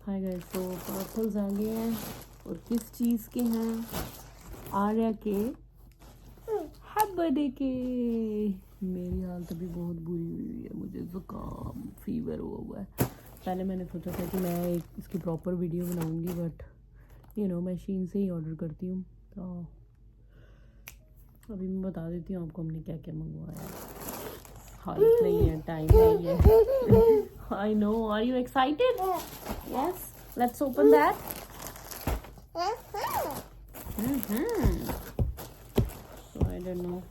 Hi guys, तो parcels आ गए हैं और किस चीज़ के हैं? आर्या के हैप्पी बर्थडे के। मेरी हालत अभी बहुत बुरी हुई है, मुझे ज़ुकाम फीवर हुआ है। पहले मैंने सोचा था कि मैं एक इसकी प्रॉपर वीडियो बनाऊंगी, बट मैं शीन से ही ऑर्डर करती हूँ। तो अभी मैं बता देती हूँ आपको हमने क्या क्या मंगवाया। हालत नहीं है, टाइम नहीं है। I know, are you excited? Yes, let's open that. So I don't know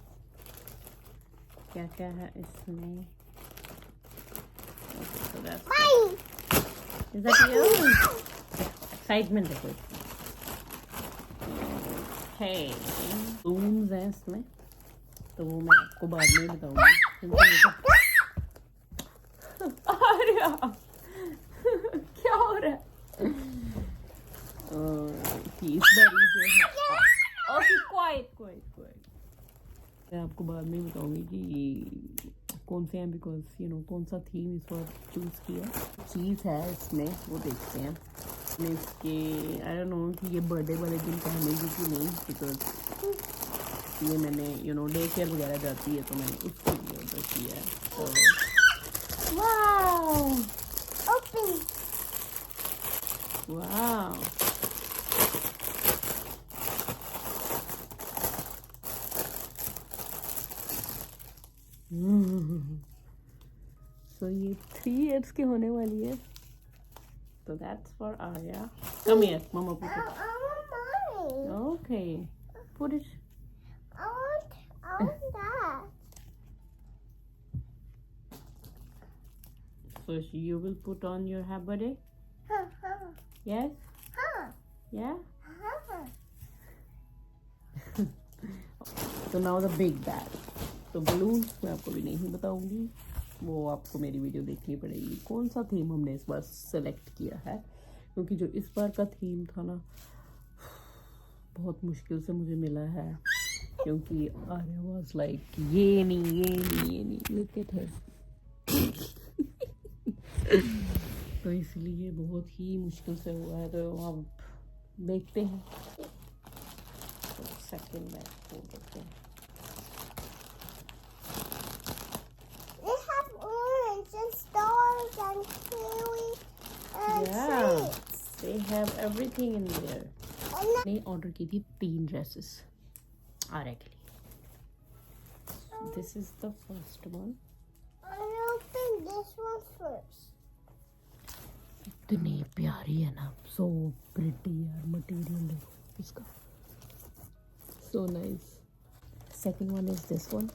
क्या क्या है इसमें। Okay, so that's is that you? Excitement देखो इसमें। Hey, balloons हैं इसमें, तो वो मैं आपको बाद में बताऊंगी। आर्या क्या हो रहा है? इस बारी जो है, ओके क्वाइट क्वाइट, मैं आपको बाद में बताऊंगी कि कौन से हैं, बिकॉज कौन सा थीम इस बार चूज़ किया। चीज़ है इसमें, वो देखते हैं इसके। आई डोंट नो कि ये बर्थडे वाले दिन पहनेगी कि नहीं, बिकॉज ये मैंने डे केयर वगैरह जाती है, तो मैंने उसके लिए ऑर्डर किया है। तो वाओ, ओपन, वाओ, सो ये 3 years की होने वाली है। तो that's for Arya. Come here, mamma put it. Okay, put it. I want that. So you will put on your happy birthday? Yes? Yeah? So now the big bag. तो balloon मैं आपको भी नहीं बताऊंगी, वो आपको मेरी वीडियो देखनी पड़ेगी। कौन सा थीम हमने इस बार सेलेक्ट किया है, क्योंकि जो इस बार का थीम था ना, बहुत मुश्किल से मुझे मिला है, क्योंकि आर्या वाज लाइक ये नहीं लेके थे। तो इसलिए बहुत ही मुश्किल से हुआ है। तो अब देखते हैं। तो सेकंड बैग खोल देते हैं। They have orange and stars and kiwi and sweets. They have everything in there. मैंने ऑर्डर की थी 3 ड्रेसेस आर्या के लिए। This is the first one. I'll open this one first. इतनी प्यारी है ना, सो प्रिटी यार। मटेरियल देखो इसका, so nice. Second one is this one,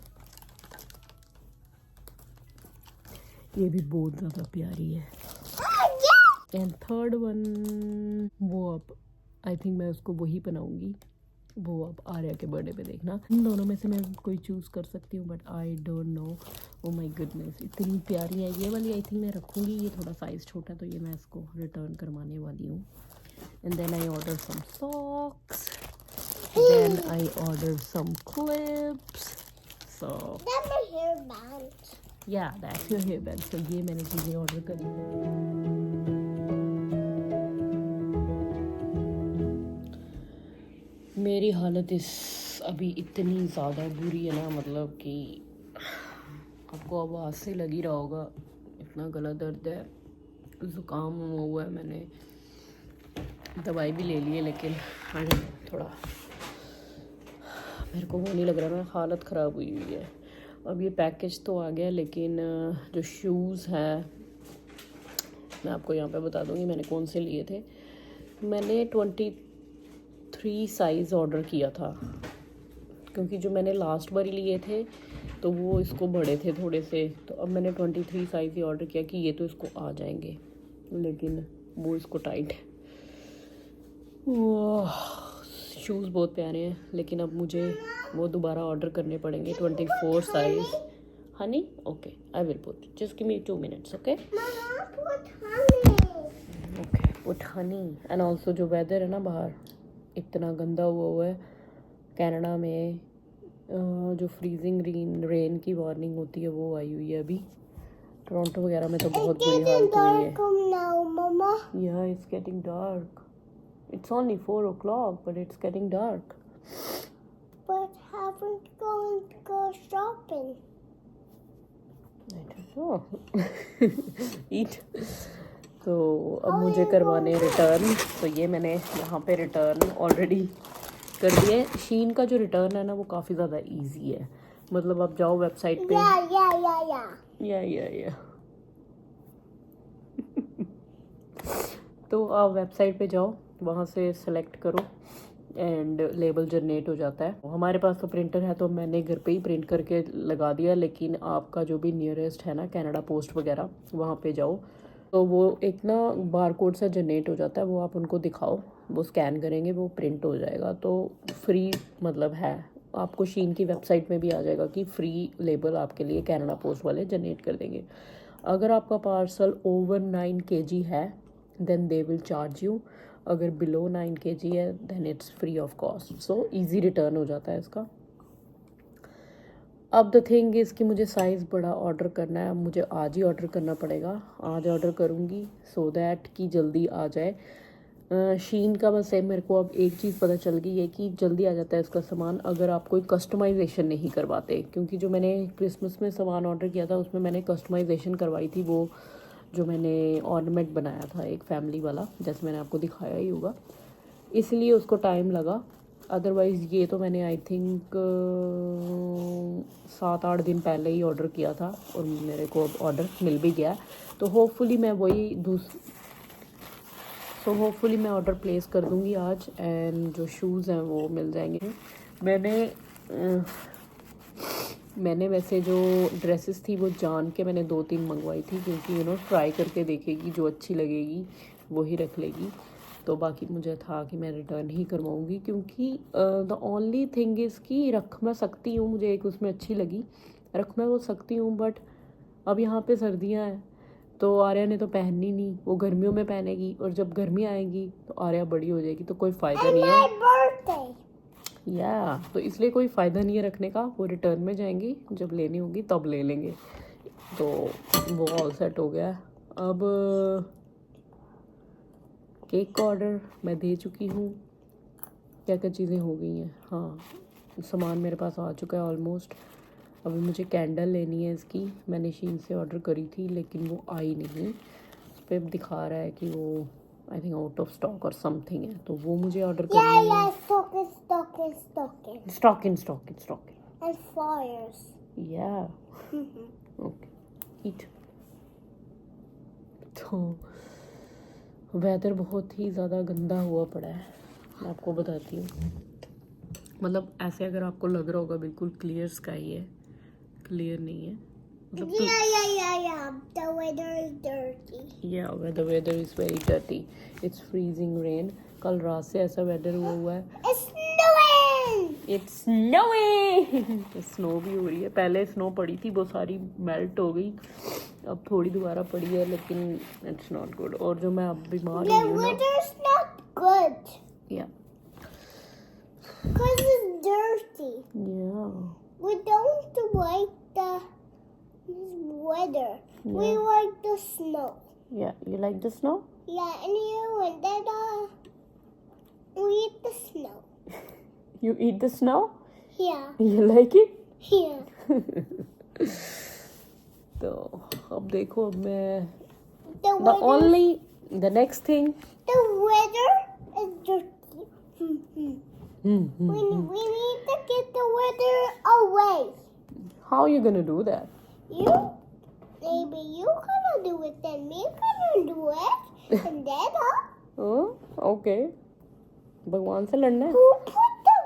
ये भी बहुत ज़्यादा प्यारी है। एंड थर्ड वन, वो अब आई थिंक मैं उसको वही बनाऊंगी, वो अब आर्या के बर्थडे पे देखना। इन दोनों में से मैं कोई चूज़ कर सकती हूँ, but I don't no. Oh my goodness, इतनी प्यारी है। ये वाली आई थिंक मैं रखूँगी, ये थोड़ा साइज़ छोटा है, तो ये मैं इसको रिटर्न करवाने वाली हूँ। And then I order some socks, then I order some clips. So That's my hairband. या दैट्स योर हेयर बैंड। तो ये मैंने चीज़ें ऑर्डर करी हैं। मेरी हालत अभी इतनी ज़्यादा बुरी है ना, मतलब कि आपको आवाज़ से लग ही रहा होगा, इतना गला दर्द है, ज़ुकाम हुआ है। मैंने दवाई भी ले ली है, लेकिन थोड़ा मेरे को वो नहीं लग रहा, मैं हालत ख़राब हुई है। अब ये पैकेज तो आ गया, लेकिन जो शूज़ हैं मैं आपको यहाँ पे बता दूँगी मैंने कौन से लिए थे। मैंने 23 साइज़ ऑर्डर किया था, क्योंकि जो मैंने लास्ट बार लिए थे तो वो इसको बड़े थे थोड़े से, तो अब मैंने 23 साइज़ ही ऑर्डर किया कि ये तो इसको आ जाएंगे, लेकिन वो इसको टाइट है। शूज़ बहुत प्यारे हैं, लेकिन अब मुझे वो दोबारा ऑर्डर करने पड़ेंगे 24 size. Honey, okay, I will put, just give me 2 minutes, okay Mama, put honey. Okay, put Honey. And also जो वेदर है ना बाहर, इतना गंदा हुआ है कनाडा में, जो फ्रीजिंग रेन की वार्निंग होती है वो आई हुई है अभी। टोरंटो वगैरह में तो बहुत It's बुरी getting हालत हुई है. dark now, Mama. Yeah, it's getting dark. It's only 4 o'clock, but it's getting dark. But haven't gone to go shopping. I don't know. Eat. तो अब मुझे करवाने रिटर्न. तो ये मैंने यहाँ पे रिटर्न ऑलरेडी कर दिए. शीन का जो रिटर्न है ना वो काफ़ी ज़्यादा इजी है. मतलब आप जाओ वेबसाइट पे. या तो आप वेबसाइट पे जाओ, वहाँ से सेलेक्ट करो एंड लेबल जनरेट हो जाता है. हमारे पास तो प्रिंटर है तो मैंने घर पे ही प्रिंट करके लगा दिया. लेकिन आपका जो भी नियरेस्ट है ना कनाडा पोस्ट वगैरह, वहाँ पे जाओ तो वो एक ना बार कोड सा जनरेट हो जाता है. वो आप उनको दिखाओ, वो स्कैन करेंगे, वो प्रिंट हो जाएगा. तो फ्री मतलब है. आपको शीन की वेबसाइट में भी आ जाएगा कि फ्री लेबल आपके लिए कनाडा पोस्ट वाले जनरेट कर देंगे. अगर आपका पार्सल ओवर 9 kg है then they will charge you. अगर बिलो 9 kg है देन it's free of cost. So easy return हो जाता है इसका. अब द थिंग इज़ कि मुझे साइज़ बड़ा ऑर्डर करना है. अब मुझे आज ही ऑर्डर करना पड़ेगा. आज ऑर्डर करूँगी सो दैट कि जल्दी आ जाए. शीन का बस है, मेरे को अब एक चीज़ पता चल गई है कि जल्दी आ जाता है इसका सामान अगर आप कोई कस्टमाइजेशन नहीं करवाते. क्योंकि जो मैंने क्रिसमस में सामान ऑर्डर किया था उसमें मैंने कस्टमाइजेशन करवाई थी. वो जो मैंने ऑर्नामेंट बनाया था एक फैमिली वाला, जैसे मैंने आपको दिखाया ही होगा, इसलिए उसको टाइम लगा. अदरवाइज़ ये तो मैंने आई थिंक 7-8 दिन पहले ही ऑर्डर किया था और मेरे को अब ऑर्डर मिल भी गया. तो होपफुली मैं होपफुली मैं ऑर्डर प्लेस कर दूंगी आज एंड जो शूज़ हैं वो मिल जाएंगे. मैंने वैसे जो ड्रेसेस थी वो जान के मैंने 2-3 मंगवाई थी क्योंकि ट्राई करके देखेगी, जो अच्छी लगेगी वो ही रख लेगी. तो बाकी मुझे था कि मैं रिटर्न ही करवाऊँगी क्योंकि द ओनली थिंग इज़ कि रख मैं सकती हूँ. मुझे एक उसमें अच्छी लगी, रख मैं वो सकती हूँ. बट अब यहाँ पे सर्दियाँ हैं तो आर्या ने तो पहननी नहीं. वो गर्मियों में पहनेगी और जब गर्मी आएगी तो आर्या बड़ी हो जाएगी तो कोई फ़ायदा नहीं है. या तो इसलिए कोई फ़ायदा नहीं है रखने का. वो रिटर्न में जाएंगी, जब लेनी होगी तब ले लेंगे. तो वो ऑल सेट हो गया. अब केक का ऑर्डर मैं दे चुकी हूँ. क्या क्या चीज़ें हो गई हैं. हाँ, सामान मेरे पास आ चुका है ऑलमोस्ट. अभी मुझे कैंडल लेनी है इसकी. मैंने शीन से ऑर्डर करी थी लेकिन वो आई नहीं. उस पर दिखा रहा है कि वो I think out of stock और समथिंग है. तो वो मुझे ऑर्डर करनी है. Stock in. And flyers. या ओके. ईट. तो वेदर बहुत ही ज़्यादा गंदा हुआ पड़ा है, मैं आपको बताती हूँ. मतलब ऐसे अगर आपको लग रहा होगा बिल्कुल क्लियर स्काई है, क्लियर नहीं है. मतलब Yeah. The weather is dirty. या the weather is very dirty. It's freezing rain. कल रात से ऐसा वेदर हुआ है. It's snowing. It's snowing. तो स्नो भी हो रही है. पहले स्नो पड़ी थी वो सारी मेल्ट हो गई. अब थोड़ी दोबारा पड़ी है लेकिन इट्स नॉट गुड. और जो मैं अब बीमार The हुई हूँ ना. weather's not good. Yeah. Because it's dirty. Yeah. We don't like the weather. We Yeah. like the snow. Yeah. You like the snow? Yeah, and you and Dada, we eat the snow. You eat the snow? Yeah. You like it? Yeah. तो अब देखो. अब मैं The the next thing. the weather is dirty. We need to get the weather away. How are you gonna do that? Maybe you gonna do it, then me gonna do it, and Dada. Oh, okay. भगवान से लड़ना है. Who put the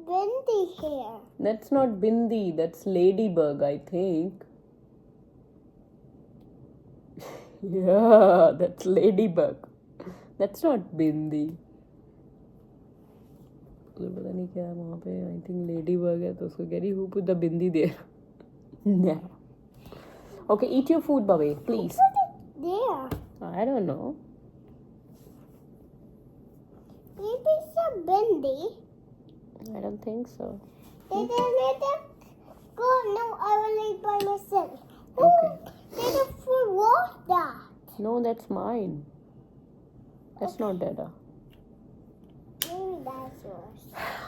bindi here? That's not bindi. That's ladybug, I think. Yeah, that's ladybug. That's not bindi. तो पता नहीं क्या है वहाँ पे. आई थिंक लेडी बर्ग है तो उसको कह रही हु put the bindi there. Okay, eat your food babe please. There. I don't know. Maybe it's a bindi. I don't think so. Then Go, no, I will eat by myself. Okay. Dada, for what that? No, that's mine. That's not Dada. Maybe that's yours.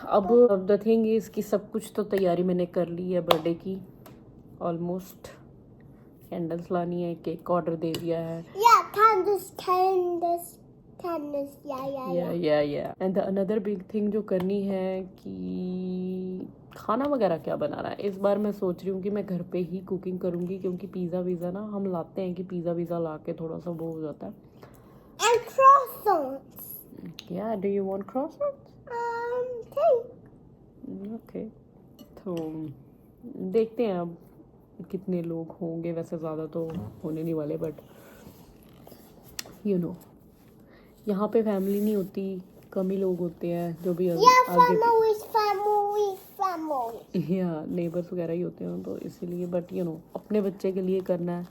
अब the thing is कि सब कुछ तो तैयारी मैंने कर ली है birthday की ऑलमोस्ट. कैंडल्स लानी है, केक ऑर्डर दे दिया है. Yeah, candles. Yeah. And the another big thing जो करनी है कि खाना वगैरह क्या बनाना है. इस बार मैं सोच रही हूँ कि मैं घर पे ही कुकिंग करूँगी क्योंकि पिज़्ज़ा वीज़ा ना हम लाते हैं कि पिज़्ज़ा वीज़ा ला के थोड़ा सा वो हो जाता है. And croissants. Yeah, do you want croissants? Think. Okay. तो देखते हैं अब कितने लोग होंगे. वैसे ज़्यादा तो होने नहीं वाले बट यू नो यहाँ पे फैमिली नहीं होती, कम ही लोग होते हैं जो भी Yeah, आगे family. या नेबर्स वगैरह ही होते हैं तो इसीलिए. बट यू नो अपने बच्चे के लिए करना है,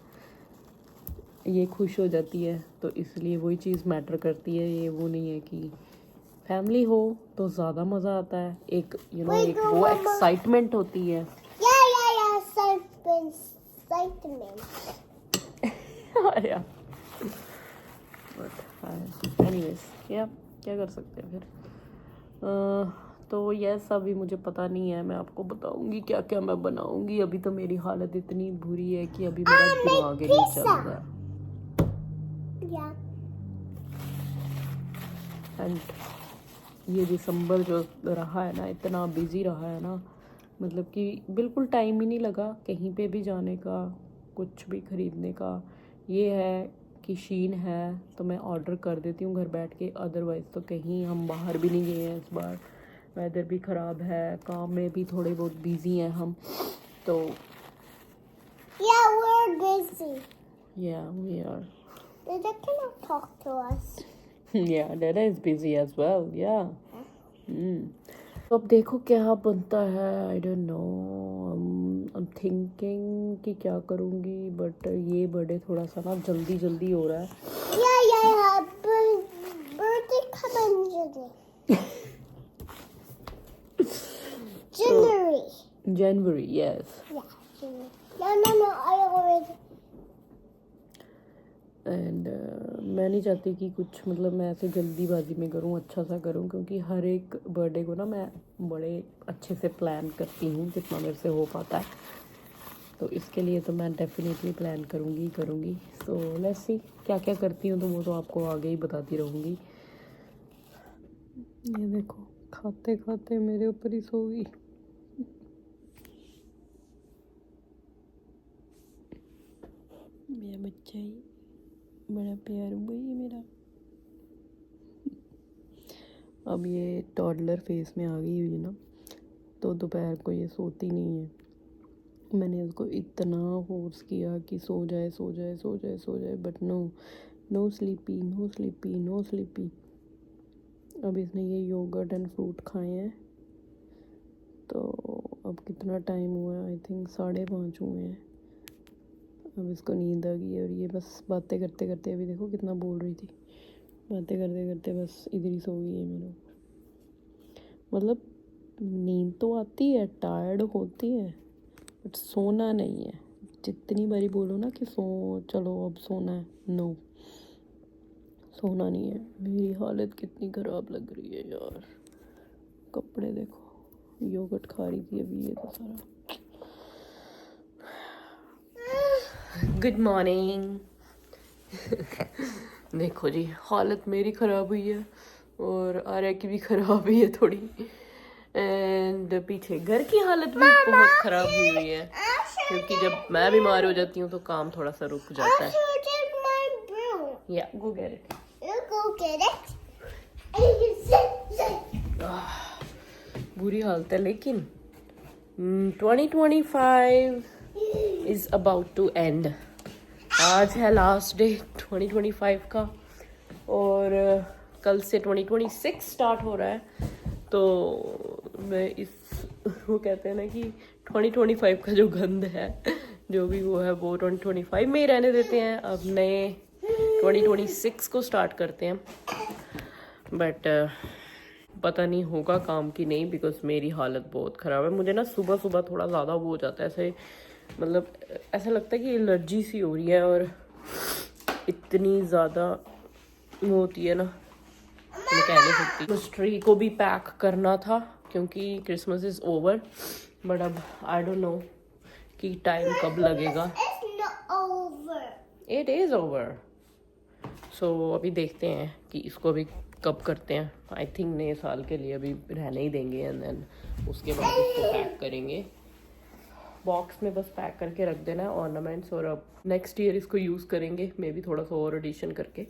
ये खुश हो जाती है तो इसलिए वही चीज़ मैटर करती है. ये वो नहीं है कि फैमिली हो तो ज़्यादा मज़ा आता है. एक यू नो एक वो एक्साइटमेंट होती है. Yeah. Excitement. या बट एनीवेज या क्या कर सकते हैं फिर. तो यस अभी मुझे पता नहीं है. मैं आपको बताऊंगी क्या क्या मैं बनाऊंगी. अभी तो मेरी हालत इतनी बुरी है कि अभी मेरा दिमाग ही नहीं चल रहा है. Yeah. एंड ये दिसंबर जो रहा है ना इतना बिजी रहा है ना, मतलब कि बिल्कुल टाइम ही नहीं लगा कहीं पे भी जाने का, कुछ भी खरीदने का. ये है कि शीन है तो मैं ऑर्डर कर देती हूँ घर बैठ के. अदरवाइज़ तो कहीं हम बाहर भी नहीं गए हैं इस बार. वेदर भी ख़राब है, काम में भी थोड़े बहुत बिजी हैं हम तो. Yeah, we're busy. Yeah, we are. Dada cannot talk to us. Yeah, Dada is busy as well. Yeah. तो अब देखो क्या बनता है. आई डोंट नो. I'm thinking कि क्या करूँगी बट ये बर्थडे थोड़ा सा ना जल्दी हो रहा है. Yeah. Birthday come in January. January, yes. Yeah, January. No, I already. And मैं नहीं चाहती कि कुछ मतलब मैं ऐसे जल्दीबाजी में करूँ, अच्छा सा करूँ क्योंकि हर एक बर्थडे को ना मैं बड़े अच्छे से प्लान करती हूँ जितना मेरे से हो पाता है. तो इसके लिए तो मैं डेफिनेटली प्लान करूँगी. सो लेट्स सी क्या क्या करती हूँ तो वो तो आपको आगे ही बताती रहूँगी. ये देखो खाते खाते मेरे ऊपर ही सो गई. मेरा बच्चा ही बड़ा प्यार हुआ ये मेरा. अब ये टॉडलर फेस में आ गई हुई है ना तो दोपहर को ये सोती नहीं है. मैंने इसको इतना फोर्स किया कि सो जाए बट नो स्लीपी. अब इसने ये योगर्ट एंड फ्रूट खाए हैं तो अब कितना टाइम हुआ है. आई थिंक 5:30 हुए हैं. अब इसको नींद आ गई है और ये बस बातें करते करते अभी देखो कितना बोल रही थी. बातें करते करते बस इधर ही सो गई है मेरे. मतलब नींद तो आती है, टायर्ड होती है बट सोना नहीं है. जितनी बारी बोलो ना कि चलो अब सोना है, नो सोना नहीं है. मेरी हालत कितनी ख़राब लग रही है यार. कपड़े देखो, योगर्ट खा रही थी अभी ये तो सारा. Good morning. देखो जी हालत मेरी ख़राब हुई है और आर्या की भी ख़राब हुई है थोड़ी. एंड पीछे घर की हालत भी बहुत ख़राब हुई है क्योंकि जब मैं बीमार हो जाती हूँ तो काम थोड़ा सा रुक जाता है. या गो गेट इट. बुरी हालत है लेकिन 2025 इज़ अबाउट टू एंड. आज है लास्ट डे 2025 का और कल से 2026 स्टार्ट हो रहा है. तो मैं वो कहते हैं ना कि 2025 का जो गंद है जो भी वो है वो 2025 में ही रहने देते हैं. अब नए 2026 को स्टार्ट करते हैं. बट पता नहीं होगा काम की नहीं, बिकॉज मेरी हालत बहुत ख़राब है। मुझे ना सुबह सुबह थोड़ा ज़्यादा वो हो जाता है, ऐसे मतलब ऐसा लगता है कि एलर्जी सी हो रही है, और इतनी ज़्यादा वो होती है ना, मैं कह नहीं सकती। उस ट्री को भी पैक करना था क्योंकि क्रिसमस इज़ ओवर, बट अब आई डोंट नो कि टाइम कब लगेगा। It's not over. It is over. So अभी देखते हैं कि इसको अभी कब करते हैं। आई थिंक नए साल के लिए अभी रहने ही देंगे, एंड देन उसके बाद इसको पैक करेंगे। बॉक्स में बस पैक करके रख देना है ऑर्नामेंट्स, और अब नेक्स्ट ईयर इसको यूज़ करेंगे, मे बी थोड़ा सा और एडिशन करके।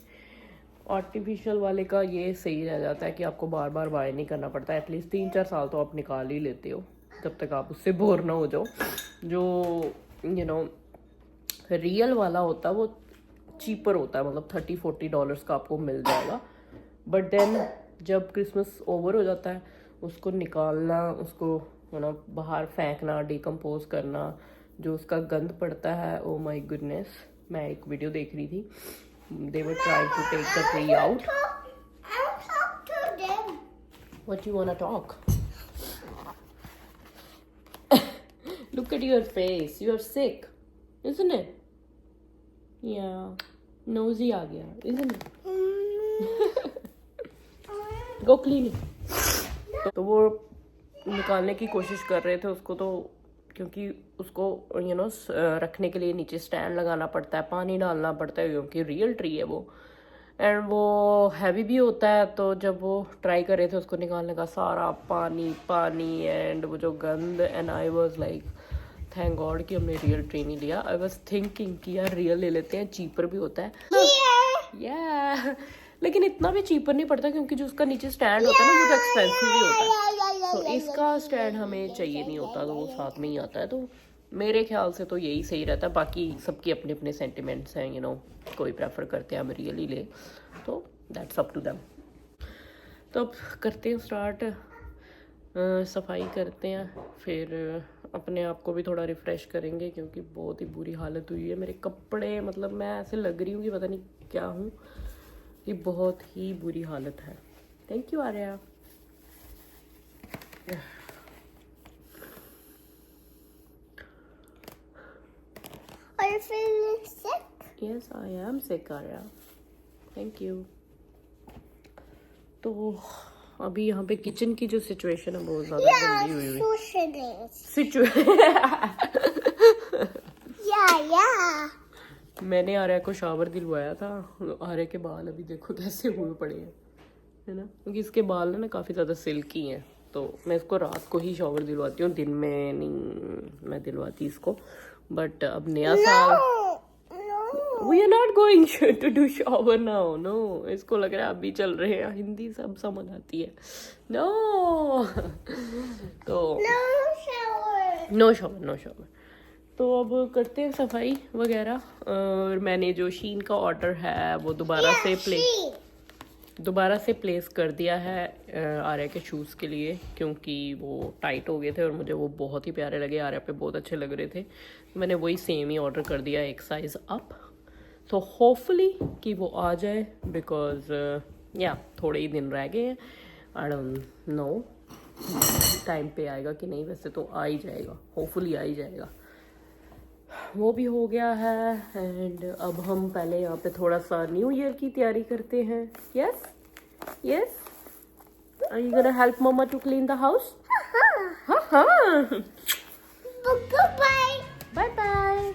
आर्टिफिशियल वाले का ये सही रह जाता है कि आपको बार बार बाय नहीं करना पड़ता, एटलीस्ट 3-4 साल तो आप निकाल ही लेते हो, जब तक आप उससे बोर ना हो जाओ। जो यू नो रियल वाला होता है वो चीपर होता है, मतलब $30-40 का आपको मिल जाएगा। बट देन जब क्रिसमस ओवर हो जाता है, उसको निकालना, उसको बाहर फेंकना, डिकम्पोज करना, जो उसका गंद पड़ता है, ओ माय गुडनेस। मैं एक वीडियो देख रही थी, they were trying to take the tree out. I'll talk to them. What you wanna talk? Look at your face. You are sick, isn't it? Yeah. Nosy आ गया, isn't it? Go clean it. तो वो निकालने की कोशिश कर रहे थे उसको, तो क्योंकि उसको रखने के लिए नीचे स्टैंड लगाना पड़ता है, पानी डालना पड़ता है, क्योंकि रियल ट्री है वो, एंड वो हैवी भी होता है। तो जब वो ट्राई कर रहे थे उसको निकालने का, सारा पानी पानी एंड वो जो गंद, and I was like thank God कि हमने रियल ट्री नहीं लिया। आई वाज थिंकिंग कि यार रियल ले लेते हैं, चीपर भी होता है। या लेकिन इतना भी चीपर नहीं पड़ता, क्योंकि जो उसका नीचे स्टैंड होता है ना, वो तो एक्सपेंसिव ही होता है। तो इसका स्टैंड हमें चाहिए नहीं होता, तो वो साथ में ही आता है। तो मेरे ख्याल से तो यही सही रहता है। बाकी सबकी अपने अपने सेंटिमेंट्स हैं, कोई प्रेफर करते हैं हम रियल ही ले, तो दैट्स अप टू देम। तो अब करते हैं स्टार्ट, सफाई करते हैं, फिर अपने आप को भी थोड़ा रिफ़्रेश करेंगे, क्योंकि बहुत ही बुरी हालत हुई है। मेरे कपड़े, मतलब मैं ऐसे लग रही हूँ कि पता नहीं क्या हूँ, ये बहुत ही बुरी हालत है। Thank you Arya. Are you feeling sick? Yes, I am sick, Arya. Thank you. तो अभी यहाँ पे किचन की जो सिचुएशन है बहुत ज़्यादा गंदी हुई हुई सिचुएशन। मैंने आर्या को शावर दिलवाया था। आर्या के बाल अभी देखो कैसे हुए पड़े हैं, है ना, क्योंकि इसके बाल ना काफ़ी ज़्यादा सिल्की हैं। तो मैं इसको रात को ही शावर दिलवाती हूँ, दिन में नहीं मैं दिलवाती इसको। बट अब नया साल, we are not going to do shower now, no. इसको लग रहा है अभी चल रहे हैं, हिंदी सब समझ आती है। नो तो नो शावर। तो अब करते हैं सफाई वगैरह। और मैंने जो शीन का ऑर्डर है वो दोबारा से प्लेस कर दिया है आर्या के शूज़ के लिए, क्योंकि वो टाइट हो गए थे और मुझे वो बहुत ही प्यारे लगे, आर्या पे बहुत अच्छे लग रहे थे। मैंने वही सेम ही ऑर्डर कर दिया, एक साइज़ अप। तो होपफुली कि वो आ जाए, बिकॉज या थोड़े ही दिन रह गए हैं। आई डोंट नो टाइम पे आएगा कि नहीं, वैसे तो आ ही जाएगा, होपफुली आ ही जाएगा। वो भी हो गया है। एंड अब हम पहले यहाँ पे थोड़ा सा न्यू ईयर की तैयारी करते हैं। Yes are you gonna help mamma to clean the house? हाँ। Bye bye.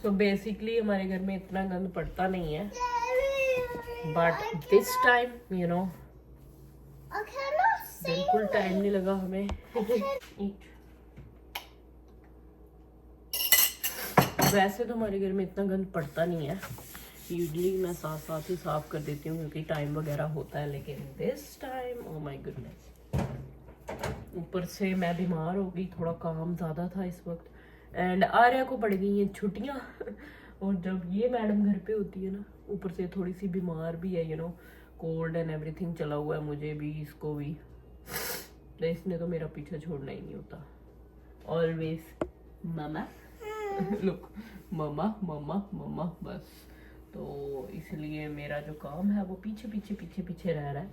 तो बेसिकली हमारे घर में इतना गंद पड़ता नहीं है, बट दिस टाइम बिल्कुल टाइम नहीं लगा हमें। वैसे तो हमारे घर में इतना गंद पड़ता नहीं है, यूजली मैं साथ साथ ही साफ कर देती हूँ क्योंकि टाइम वगैरह होता है। लेकिन this time oh my goodness, ऊपर से मैं बीमार हो गई, थोड़ा काम ज़्यादा था इस वक्त। एंड आर्या को पड़ गई हैं छुट्टियाँ और जब ये मैडम घर पे होती है ना, ऊपर से थोड़ी सी बीमार भी है, कोल्ड एंड एवरीथिंग चला हुआ है, मुझे भी इसको भी। तो इसने तो मेरा पीछा छोड़ना ही नहीं होता। ऑलवेज मामा लुक मम्मा मम्मा मम्मा बस। तो इसलिए मेरा जो काम है वो पीछे पीछे पीछे पीछे रह रहा है।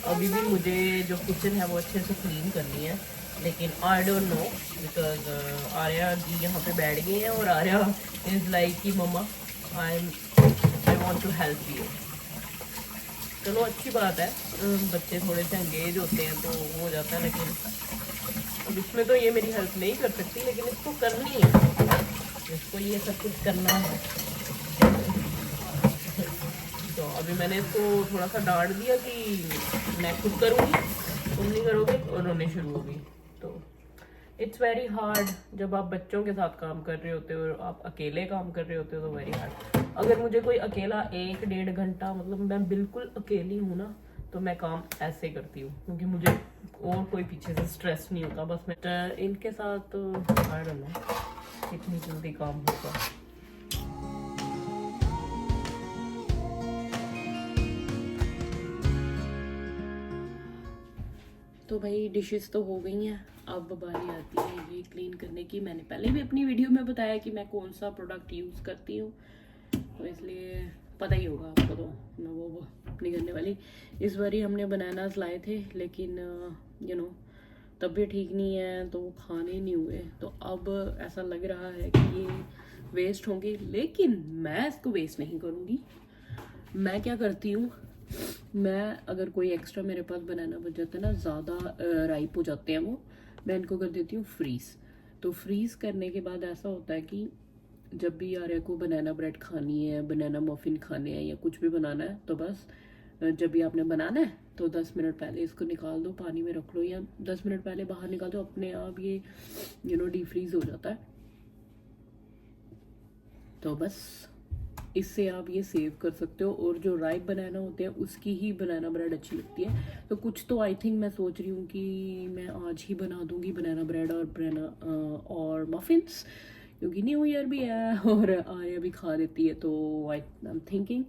अभी भी मुझे जो किचन है वो अच्छे से क्लीन करनी है, लेकिन I don't know because Arya ji यहाँ पे बैठ गए हैं और आर्या इज़ लाइक कि mamma I want to help you. चलो अच्छी बात है, बच्चे थोड़े से एंगेज होते हैं तो हो जाता है, लेकिन अब इसमें तो ये मेरी हेल्प नहीं कर सकती, लेकिन इसको करनी है, इसको ये सब कुछ करना है। तो अभी मैंने इसको थोड़ा सा डांट दिया कि मैं खुद करूँगी, तुम नहीं करोगे, और रोने शुरू हो गई। तो इट्स वेरी हार्ड जब आप बच्चों के साथ काम कर रहे होते हो और आप अकेले काम कर रहे होते हो, तो वेरी हार्ड। अगर मुझे कोई अकेला 1-1.5 घंटा, मतलब मैं बिल्कुल अकेली हूँ ना, तो मैं काम ऐसे करती हूँ, क्योंकि मुझे और कोई पीछे से स्ट्रेस नहीं होता। बस मैं इनके साथ आई डोंट नो कितनी जल्दी काम होगा। तो भाई डिशेस तो हो गई हैं, अब बारी आती है ये क्लीन करने की। मैंने पहले भी अपनी वीडियो में बताया कि मैं कौन सा प्रोडक्ट यूज़ करती हूँ, तो इसलिए पता ही होगा आपको, तो मैं वो नहीं करने वाली। इस बार ही हमने बनानास लाए थे, लेकिन यू नो तबीयत ठीक नहीं है तो वो खाने नहीं हुए। तो अब ऐसा लग रहा है कि ये वेस्ट होंगे, लेकिन मैं इसको वेस्ट नहीं करूँगी। मैं क्या करती हूँ, मैं अगर कोई एक्स्ट्रा मेरे पास बनाना बच जाता है ना, ज़्यादा राइप हो जाते हैं वो, मैं इनको कर देती हूँ फ्रीज़। तो फ्रीज़ करने के बाद ऐसा होता है कि जब भी आर्या को बनाना ब्रेड खानी है, बनाना मफिन खाने हैं या कुछ भी बनाना है, तो बस जब भी आपने बनाना है तो 10 मिनट पहले इसको निकाल दो, पानी में रख लो, या 10 मिनट पहले बाहर निकाल दो, अपने आप ये डीप फ्रीज हो जाता है। तो बस इससे आप ये सेव कर सकते हो। और जो राइप बनाना होते हैं उसकी ही बनाना ब्रेड अच्छी लगती है। तो कुछ तो आई थिंक मैं सोच रही हूँ कि मैं आज ही बना दूंगी बनाना ब्रेड और मफिन्स, क्योंकि न्यू ईयर भी है और आर्या भी खा लेती है। तो आई एम थिंकिंग,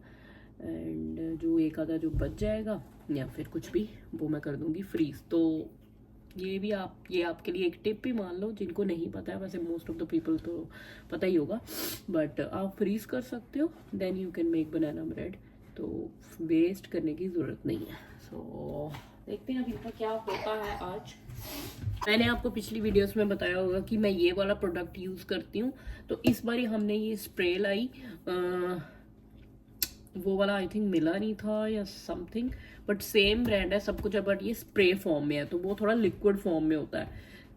एंड जो एक आधा जो बच जाएगा या फिर कुछ भी, वो मैं कर दूंगी फ्रीज। तो ये आपके लिए एक टिप भी मान लो, जिनको नहीं पता है, वैसे मोस्ट ऑफ द पीपल तो पता ही होगा, बट आप फ्रीज कर सकते हो, then you can make banana bread. तो वेस्ट करने की ज़रूरत नहीं है। सो देखते हैं अभी इनका क्या होता है आज। मैंने आपको पिछली वीडियोस में बताया होगा कि मैं ये वाला प्रोडक्ट यूज़ करती हूँ। तो इस बार हमने ये स्प्रे लाई, वो वाला आई थिंक मिला नहीं था या समथिंग, बट सेम ब्रांड है सब कुछ है, बट ये स्प्रे फॉर्म में है, तो वो थोड़ा लिक्विड फॉर्म में होता है।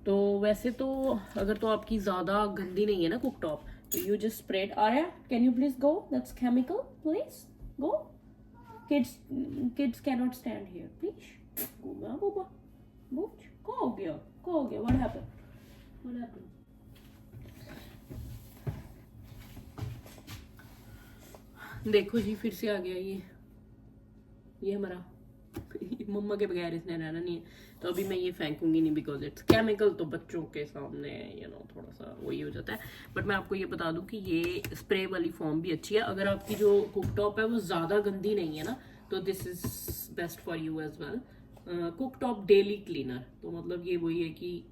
तो वैसे तो अगर तो आपकी ज़्यादा गंदी नहीं है ना कुक टॉप, तो you just spread. Arya can you please go, that's chemical, please go, kids can not stand here, please go बाबा, क्या हो गया, व्हाट हैपेंड। देखो जी फिर से आ गया ये हमारा मम्मा के बगैर इसने रहना नहीं है। तो अभी मैं ये फेंकूंगी नहीं, बिकॉज इट्स केमिकल, तो बच्चों के सामने थोड़ा सा वही हो जाता है। बट मैं आपको ये बता दूं कि ये स्प्रे वाली फॉर्म भी अच्छी है। अगर आपकी जो कुकटॉप है वो ज़्यादा गंदी नहीं है ना, तो this is best for you as well. Cooktop daily cleaner, तो मतलब ये वही है कि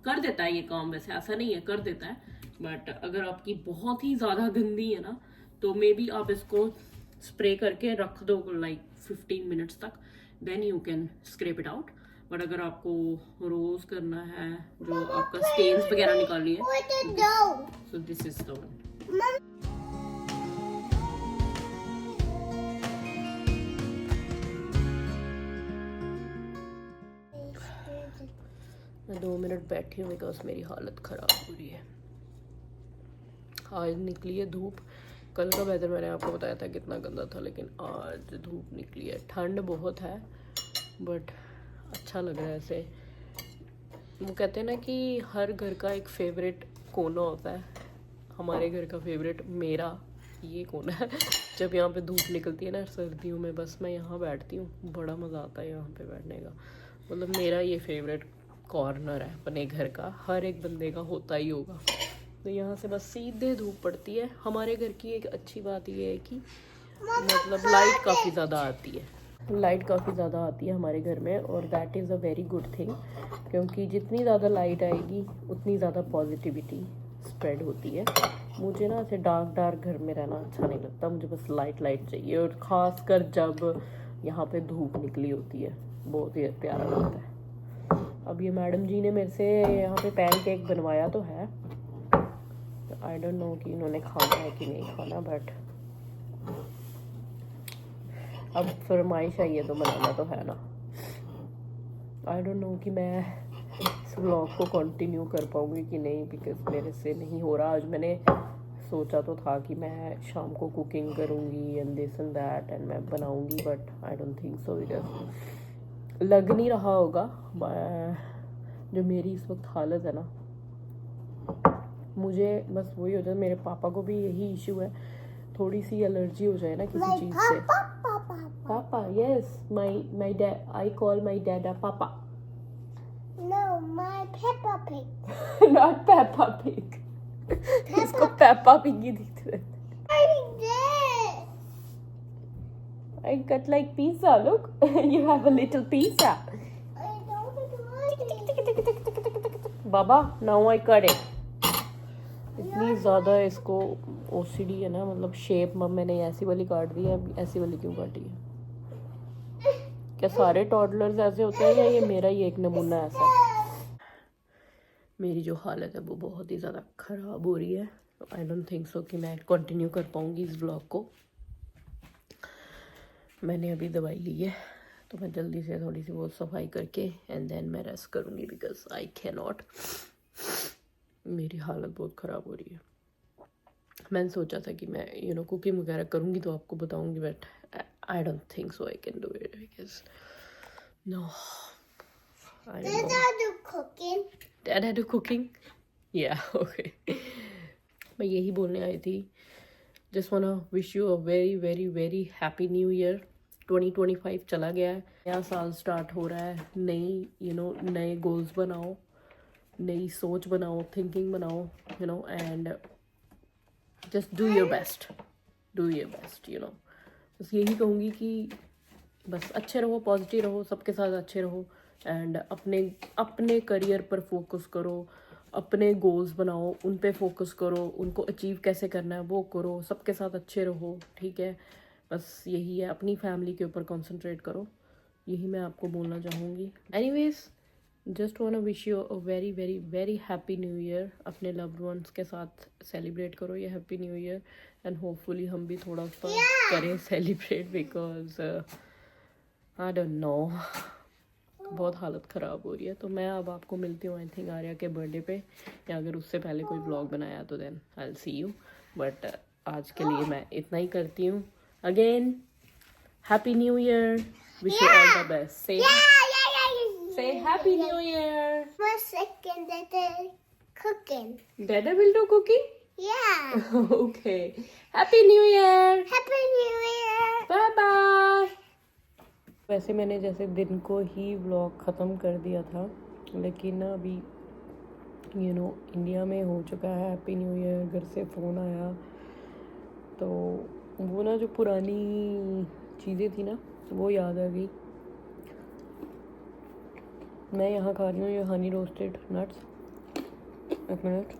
कर देता है ये काम, वैसे ऐसा नहीं है, कर देता है। बट अगर आपकी बहुत ही ज़्यादा गंदी है ना, तो मे बी आप इसको स्प्रे करके रख दो लाइक 15 मिनट्स तक, then you can scrap it out. But अगर आपको रोज करना है, जो आपका स्टेन्स वगैरह निकालनी है, so this is the one. मैं 2 मिनट बैठी हूँ बिकॉज मेरी हालत ख़राब हो रही है। आज निकली है धूप। कल का वेदर मैंने आपको बताया था कितना गंदा था, लेकिन आज धूप निकली है। ठंड बहुत है बट अच्छा लग रहा है ऐसे। वो कहते हैं ना कि हर घर का एक फेवरेट कोना होता है। हमारे घर का फेवरेट मेरा ये कोना है। जब यहाँ पे धूप निकलती है ना सर्दियों में, बस मैं यहाँ बैठती हूँ, बड़ा मज़ा आता है यहाँ पे बैठने का। मतलब मेरा ये फेवरेट कॉर्नर है अपने घर का, हर एक बंदे का होता ही होगा। तो यहाँ से बस सीधे धूप पड़ती है। हमारे घर की एक अच्छी बात ये है कि मतलब लाइट काफ़ी ज़्यादा आती है। लाइट काफ़ी ज़्यादा आती है हमारे घर में, और that is a very good thing, क्योंकि जितनी ज़्यादा लाइट आएगी उतनी ज़्यादा पॉजिटिविटी स्प्रेड होती है। मुझे ना ऐसे डार्क घर में रहना अच्छा नहीं लगता, मुझे बस लाइट चाहिए, और ख़ासकर जब यहाँ पे धूप निकली होती है, बहुत ही प्यारा लगता है। अब ये मैडम जी ने मेरे से यहाँ पे पैनकेक बनवाया तो है, आई डोंट नो कि इन्होंने खाना है कि नहीं खाना, बट अब फरमाइश आई है तो बनाना तो है ना। आई डोंट नो कि मैं इस व्लॉग को कंटिन्यू कर पाऊँगी कि नहीं, बिकॉज मेरे से नहीं हो रहा। आज मैंने सोचा तो था कि मैं शाम को कुकिंग करूँगी and this and that, and मैं बनाऊँगी, but I don't think so, because लग नहीं रहा होगा जो मेरी इस वक्त हालत है ना, मुझे बस वही हो जाए। मेरे पापा को भी यही इशू है, थोड़ी सी एलर्जी हो जाए ना किसी चीज़ से। पापा, yes, my dad, I call my dad a पापा। No, my Peppa Pig. Not Peppa Pig. इसको पेपा पिग ही दिखते रहते। I did. I cut like pizza, look. You have a little pizza. I don't like it. Baba, now I cut it. इतनी ज़्यादा इसको OCD है ना, मतलब शेप मैंने ऐसी वाली काट दी है, अब ऐसी वाली क्यों काटी है? क्या सारे टॉडलर्स ऐसे होते हैं या ये मेरा ही एक नमूना ऐसा है? मेरी जो हालत है वो बहुत ही ज़्यादा ख़राब हो रही है। आई डोंट थिंक सो कि मैं कंटिन्यू कर पाऊँगी इस व्लॉग को। मैंने अभी दवाई ली है तो मैं जल्दी से थोड़ी सी बहुत सफाई करके एंड देन मैं रेस्ट करूँगी, बिकॉज आई कैन नॉट। मेरी हालत बहुत ख़राब हो रही है। मैंने सोचा था कि मैं कुकिंग वगैरह करूँगी तो आपको बताऊँगी, but I don't think so I can do it, because no, I don't know. Did I do cooking? Dad had to cooking? Yeah, okay. मैं यही बोलने आई थी, जस्ट वाना wish you a very very very happy new year. 2025 चला गया है, नया साल स्टार्ट हो रहा है। नए गोल्स बनाओ, नई सोच बनाओ, थिंकिंग बनाओ, and just do your best, बस यही कहूँगी कि बस अच्छे रहो, पॉजिटिव रहो, सबके साथ अच्छे रहो, एंड अपने करियर पर फोकस करो, अपने गोल्स बनाओ, उन पे फोकस करो, उनको अचीव कैसे करना है वो करो, सबके साथ अच्छे रहो, ठीक है? बस यही है, अपनी फैमिली के ऊपर कंसंट्रेट करो, यही मैं आपको बोलना चाहूँगी। Anyways, just want to wish you a very very very happy new year. अपने लव्ड वंस के साथ सेलिब्रेट करो ये happy new year, and hopefully हम भी थोड़ा सा करें celebrate, because I don't know, बहुत हालत ख़राब हो रही है। तो मैं अब आपको मिलती हूँ आई थिंक आर्या के बर्थडे पे, या अगर उससे पहले कोई व्लॉग बनाया तो then I will see you, but आज के लिए मैं इतना ही करती हूँ। Again happy new year, wish you all the best. Say Happy New Year. For a second, Dada cooking. Dada will do cooking? Yeah. Okay. Happy New Year. Happy New Year. Bye bye. वैसे मैंने जैसे दिन को ही vlog ख़त्म कर दिया था, लेकिन ना अभी इंडिया में हो चुका है हैप्पी न्यू ईयर। घर से फ़ोन आया तो वो ना जो पुरानी चीज़ें थी ना वो याद आ गई। मैं यहाँ खा रही हूँ ये हनी रोस्टेड नट्स। एक मिनट,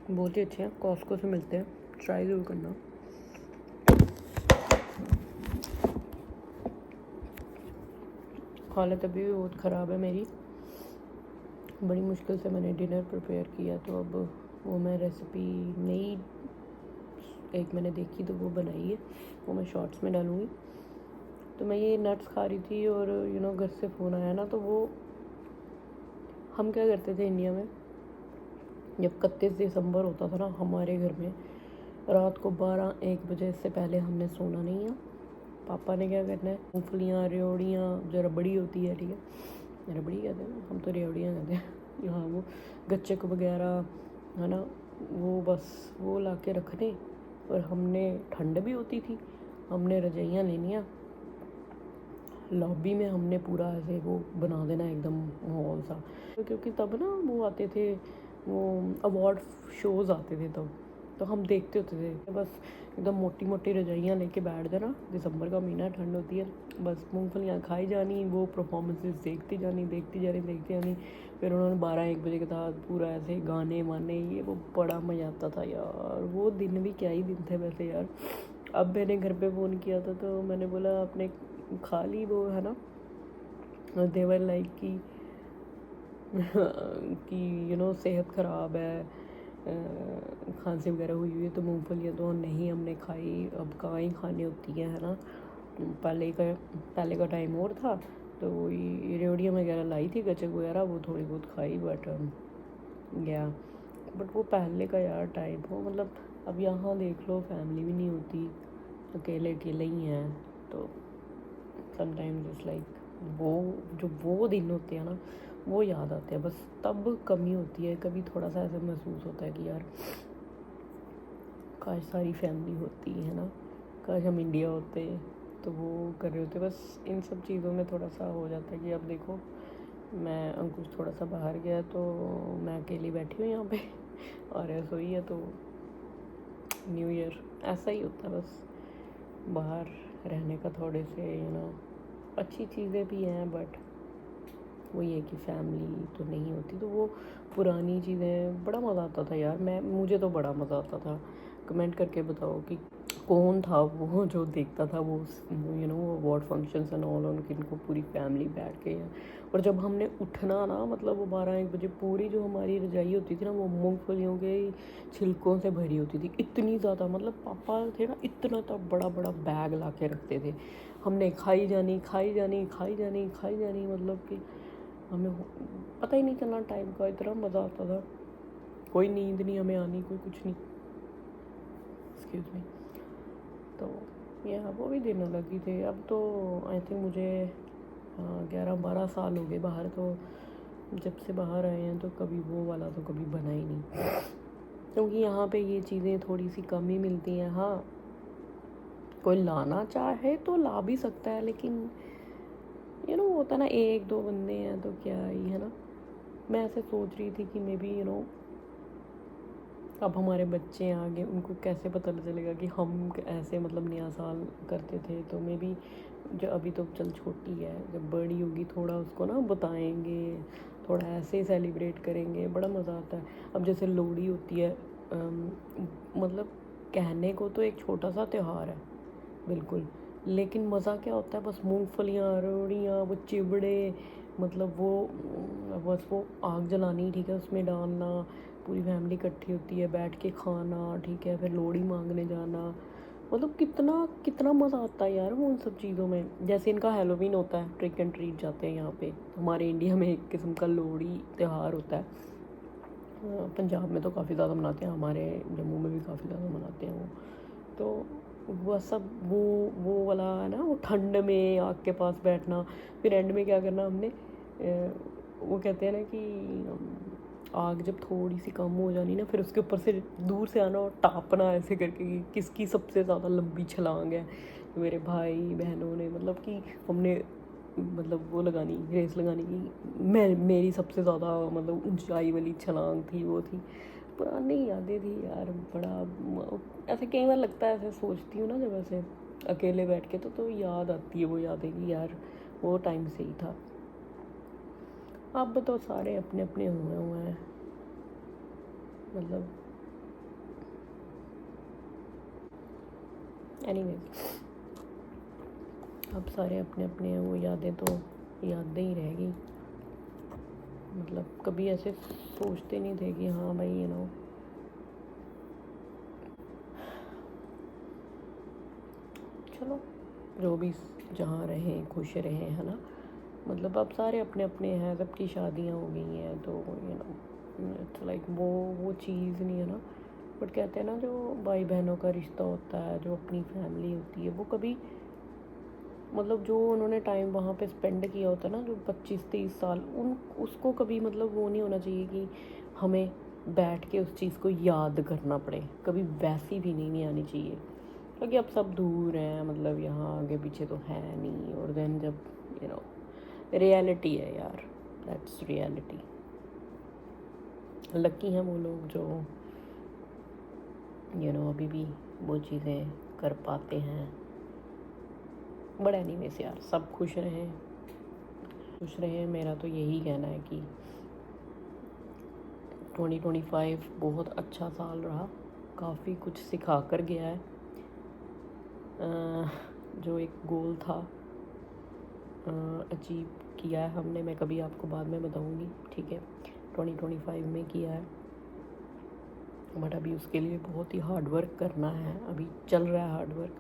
बहुत ही अच्छे हैं, कॉस्को से मिलते हैं, ट्राई ज़रूर करना। हालत अभी भी बहुत ख़राब है मेरी, बड़ी मुश्किल से मैंने डिनर प्रिपेयर किया, तो अब वो मैं रेसिपी नई एक मैंने देखी तो वो बनाई है, वो मैं शॉर्ट्स में डालूँगी। तो मैं ये नट्स खा रही थी और घर से फ़ोन आया ना, तो वो हम क्या करते थे इंडिया में, जब 31 दिसंबर होता था ना हमारे घर में, रात को 12-1 बजे से पहले हमने सोना नहीं है। पापा ने क्या करना है, मूँगफलियाँ, रेवड़ियाँ, जो रबड़ी होती है, ठीक है, रबड़ी कहते हैं, हम तो रेवड़ियाँ कहते हैं यहाँ, वो गच्चक वगैरह है ना, वो बस वो ला के रखने। और हमने, ठंड भी होती थी, हमने रजाइयाँ लेनियाँ, लॉबी में हमने पूरा ऐसे वो बना देना एकदम माहौल सा, क्योंकि तब ना वो आते थे, वो अवार्ड शोज़ आते थे तब, तो हम देखते होते थे बस एकदम मोटी मोटी रजाइयाँ लेके बैठ जाना, दिसंबर का महीना ठंड होती है, बस मूंगफलियाँ खाई जानी, वो परफॉर्मेंसेस देखती जानी। फिर उन्होंने 12-1 बजे के बाद पूरा ऐसे गाने वाने ये वो, बड़ा मज़ा आता था यार। वो दिन भी क्या ही दिन थे वैसे यार। अब मैंने घर पे फ़ोन किया था तो मैंने बोला आपने खा ली वो, है ना, देवर लाइक कि सेहत ख़राब है, खांसी वगैरह हुई है, तो मूंगफलियाँ तो नहीं हमने खाई, अब कहाँ ही खानी होती है ना। पहले का टाइम और था, तो वही रेवड़ियाँ वगैरह लाई थी, गचक वगैरह, वो थोड़ी बहुत खाई, बट वो पहले का यार टाइम हो। मतलब अब यहाँ देख लो फैमिली भी नहीं होती, अकेले अकेले ही हैं, तो समटाइम्स इट्स लाइक वो दिन होते हैं ना, वो याद आते हैं। बस तब कमी होती है, कभी थोड़ा सा ऐसा महसूस होता है कि यार काश सारी फैमिली होती है ना, काश हम इंडिया होते तो वो कर रहे होते। बस इन सब चीज़ों में थोड़ा सा हो जाता है कि अब देखो मैं अंकुश थोड़ा सा बाहर गया तो मैं अकेली बैठी हूँ यहाँ पे और रसोई है, तो न्यू ईयर ऐसा ही होता है। बस बाहर रहने का थोड़े से अच्छी चीज़ें भी हैं, बट वही है कि फैमिली तो नहीं होती, तो वो पुरानी चीज़ें बड़ा मज़ा आता था यार। मुझे तो बड़ा मज़ा आता था। कमेंट करके बताओ कि कौन था वो जो देखता था वो अवार्ड फंक्शंस एंड ऑल, उनको पूरी फैमिली बैठ के। और जब हमने उठना ना, मतलब वो 12-1 बजे, पूरी जो हमारी रजाई होती थी ना, वो मूंगफलियों के छिलकों से भरी होती थी, इतनी ज़्यादा। मतलब पापा थे ना, इतना तो बड़ा बड़ा बैग ला के रखते थे, हमने खाई जानी, मतलब कि हमें पता ही नहीं चलना टाइम का, इतना मज़ा आता था। कोई नींद नहीं हमें आनी, कोई कुछ नहीं। Excuse me. तो वो भी दिन अलग ही थे। अब तो आई थिंक मुझे 11-12 साल हो गए बाहर, तो जब से बाहर आए हैं तो कभी वो वाला तो कभी बना ही नहीं, क्योंकि यहाँ पे ये चीज़ें थोड़ी सी कम ही मिलती हैं। हाँ, कोई लाना चाहे तो ला भी सकता है, लेकिन होता ना 1-2 बंदे हैं तो क्या ही, है ना। मैं ऐसे सोच रही थी कि मे बी अब हमारे बच्चे हैं आगे, उनको कैसे पता चलेगा कि हम ऐसे मतलब नया साल करते थे। तो मे बी जो अभी तो चल छोटी है, जब बड़ी होगी थोड़ा उसको ना बताएंगे, थोड़ा ऐसे सेलिब्रेट करेंगे, बड़ा मज़ा आता है। अब जैसे लोहड़ी होती है, मतलब कहने को तो एक छोटा सा त्यौहार है बिल्कुल, लेकिन मज़ा क्या होता है, बस मूंगफलियाँ, रेवड़ियाँ, वो चिबड़े, मतलब बस वो आग जलानी, ठीक है, उसमें डालना, पूरी फैमिली इकट्ठी होती है, बैठ के खाना, ठीक है, फिर लोहड़ी मांगने जाना। मतलब कितना कितना मज़ा आता है यार वो उन सब चीज़ों में। जैसे इनका हैलोवीन होता है, ट्रिक एंड ट्रीट जाते हैं यहाँ पे। हमारे इंडिया में एक किस्म का लोहड़ी त्यौहार होता है, पंजाब में तो काफ़ी ज़्यादा मनाते हैं, हमारे जम्मू में भी काफ़ी ज़्यादा मनाते हैं वो। तो वह सब वो वाला है ना, वो ठंड में आग के पास बैठना, फिर एंड में क्या करना हमने, वो कहते हैं ना कि आग जब थोड़ी सी कम हो जानी ना, फिर उसके ऊपर से दूर से आना और टापना ऐसे करके कि किसकी सबसे ज़्यादा लंबी छलांग है। तो मेरे भाई बहनों ने मतलब कि हमने मतलब वो लगानी, रेस लगानी कि मेरी सबसे ज़्यादा मतलब ऊंचाई वाली छलांग थी, वो थी। पुरानी यादें थी यार, बड़ा ऐसे कई बार लगता है, ऐसे सोचती हूँ ना जब ऐसे अकेले बैठ के, तो याद आती है वो यादें कि यार वो टाइम सही था। अब तो सारे अपने अपने हुए हैं, मतलब एनीवेज, अब सारे अपने अपने हैं, वो यादें तो यादें ही रहेगी। मतलब कभी ऐसे सोचते नहीं थे कि हाँ भाई चलो जो भी जहाँ रहें खुश रहें, है ना। मतलब अब सारे अपने अपने हैं, सबकी शादियाँ हो गई हैं, तो इट्स लाइक वो चीज़ नहीं है ना। बट कहते हैं ना, जो भाई बहनों का रिश्ता होता है, जो अपनी फैमिली होती है, वो कभी मतलब जो उन्होंने टाइम वहाँ पे स्पेंड किया होता है ना, जो 25-30 साल, उसको कभी मतलब वो नहीं होना चाहिए कि हमें बैठ के उस चीज़ को याद करना पड़े, कभी वैसी भी नहीं आनी चाहिए। क्योंकि अब सब दूर हैं, मतलब यहाँ आगे पीछे तो है नहीं। और देन जब रियलिटी है यार, दैट्स रियलिटी। लकी हैं वो लोग जो अभी भी वो चीज़ें कर पाते हैं। बट एनीवेज यार, सब खुश रहें। मेरा तो यही कहना है कि 2025 बहुत अच्छा साल रहा, काफ़ी कुछ सिखा कर गया है। जो एक गोल था अचीव किया है हमने, मैं कभी आपको बाद में बताऊंगी, ठीक है। 2025 में किया है, बट अभी उसके लिए बहुत ही हार्ड वर्क करना है, अभी चल रहा है हार्ड वर्क।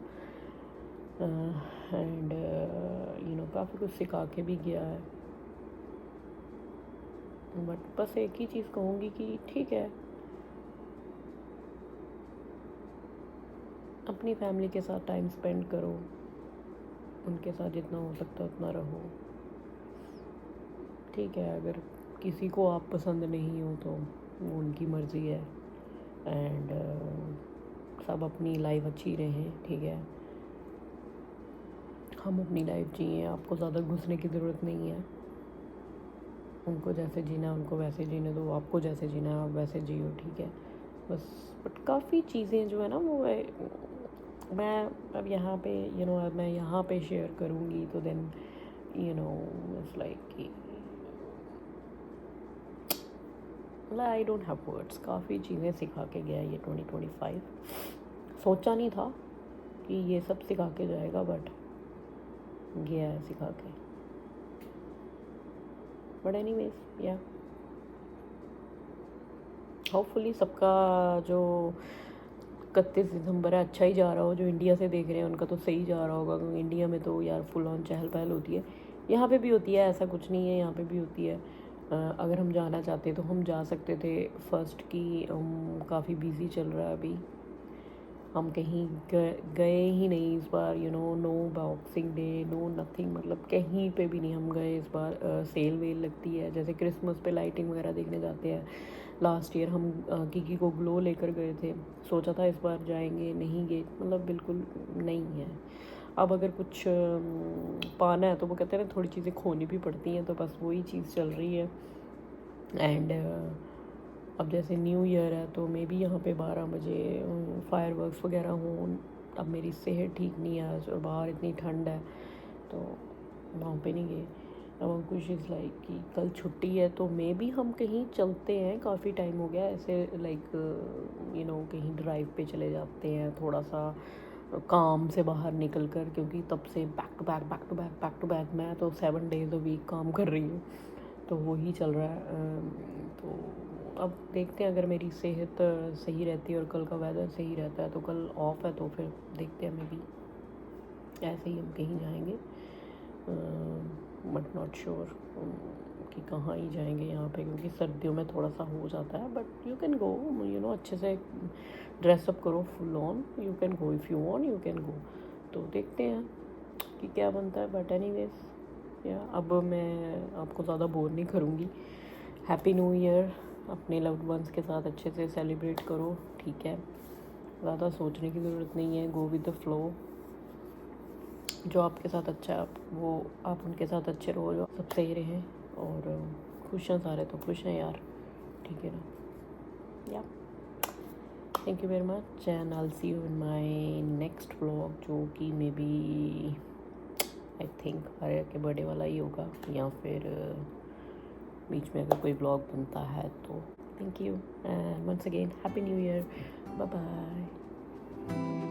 एंड काफ़ी कुछ सिखा के भी गया है। बट बस एक ही चीज़ कहूँगी कि ठीक है, अपनी फैमिली के साथ टाइम स्पेंड करो, उनके साथ जितना हो सकता है उतना रहो, ठीक है। अगर किसी को आप पसंद नहीं हो तो वो उनकी मर्ज़ी है। एंड सब अपनी लाइफ अच्छी रहें, ठीक है। हम अपनी लाइफ जिए, आपको ज़्यादा घुसने की ज़रूरत नहीं है। उनको जैसे जीना है उनको वैसे जीने दो, आपको जैसे जीना है आप वैसे जियो, ठीक है बस। बट काफ़ी चीज़ें जो है ना वो मैं अब यहाँ पे अब मैं यहाँ पे शेयर करूँगी तो then it's like I don't have words. काफ़ी चीज़ें सिखा के गया ये 2025। सोचा नहीं था कि ये सब सिखा के जाएगा, बट गया है सिखा के। बट एनीवेज या होपफुली सबका जो 31 दिसंबर है अच्छा ही जा रहा हो। जो इंडिया से देख रहे हैं उनका तो सही जा रहा होगा, क्योंकि इंडिया में तो यार फुल ऑन चहल पहल होती है। यहाँ पे भी होती है, ऐसा कुछ नहीं है, यहाँ पे भी होती है। अगर हम जाना चाहते तो हम जा सकते थे। फर्स्ट की काफ़ी बिजी चल रहा है अभी, हम कहीं गए ही नहीं इस बार। No boxing day, no nothing, मतलब कहीं पे भी नहीं हम गए इस बार। सेल वेल लगती है, जैसे क्रिसमस पे लाइटिंग वगैरह देखने जाते हैं। लास्ट ईयर हम किकी को ग्लो लेकर गए थे, सोचा था इस बार जाएंगे, नहीं गए, मतलब बिल्कुल नहीं है। अब अगर कुछ पाना है तो वो कहते हैं ना, थोड़ी चीज़ें खोनी भी पड़ती हैं, तो बस वही चीज़ चल रही है। एंड अब जैसे न्यू ईयर है तो मे बी यहाँ पे 12 बजे फायरवर्क्स वगैरह हों। अब मेरी सेहत ठीक नहीं है आज और बाहर इतनी ठंड है, तो वहाँ पे नहीं गए। अब अंकुश इज़ लाइक कि कल छुट्टी है तो मे बी हम कहीं चलते हैं। काफ़ी टाइम हो गया ऐसे, लाइक कहीं ड्राइव पे चले जाते हैं, थोड़ा सा काम से बाहर निकल कर, क्योंकि तब से बैक टू बैक मैं तो 7 days a week काम कर रही हूँ, तो वही चल रहा है। तो अब देखते हैं, अगर मेरी सेहत सही रहती है और कल का वेदर सही रहता है तो कल ऑफ है, तो फिर देखते हैं, मे बी ऐसे ही हम कहीं जाएंगे। बट नॉट श्योर कि कहाँ ही जाएंगे यहाँ पे, क्योंकि सर्दियों में थोड़ा सा हो जाता है। बट यू कैन गो, अच्छे से ड्रेसअप करो full on, you can go if you want, you can go. तो देखते हैं कि क्या बनता है। बट एनीवेज या अब मैं आपको ज़्यादा बोर नहीं करूँगी। हैप्पी न्यू ईयर, अपने लव्ड वंस के साथ अच्छे से सेलिब्रेट करो, ठीक है। ज़्यादा सोचने की ज़रूरत नहीं है, गो विद द फ्लो। जो आपके साथ अच्छा है वो आप उनके साथ अच्छे रहो, जो सब सही रहें। और खुश हैं सारे, तो खुश हैं यार, ठीक है ना। या thank you very much and I will see you in my next vlog, जो कि may be I think Arya के बर्थडे वाला ही होगा, या फिर बीच में अगर कोई व्लॉग बनता है तो। Thank you and once again happy new year, bye bye.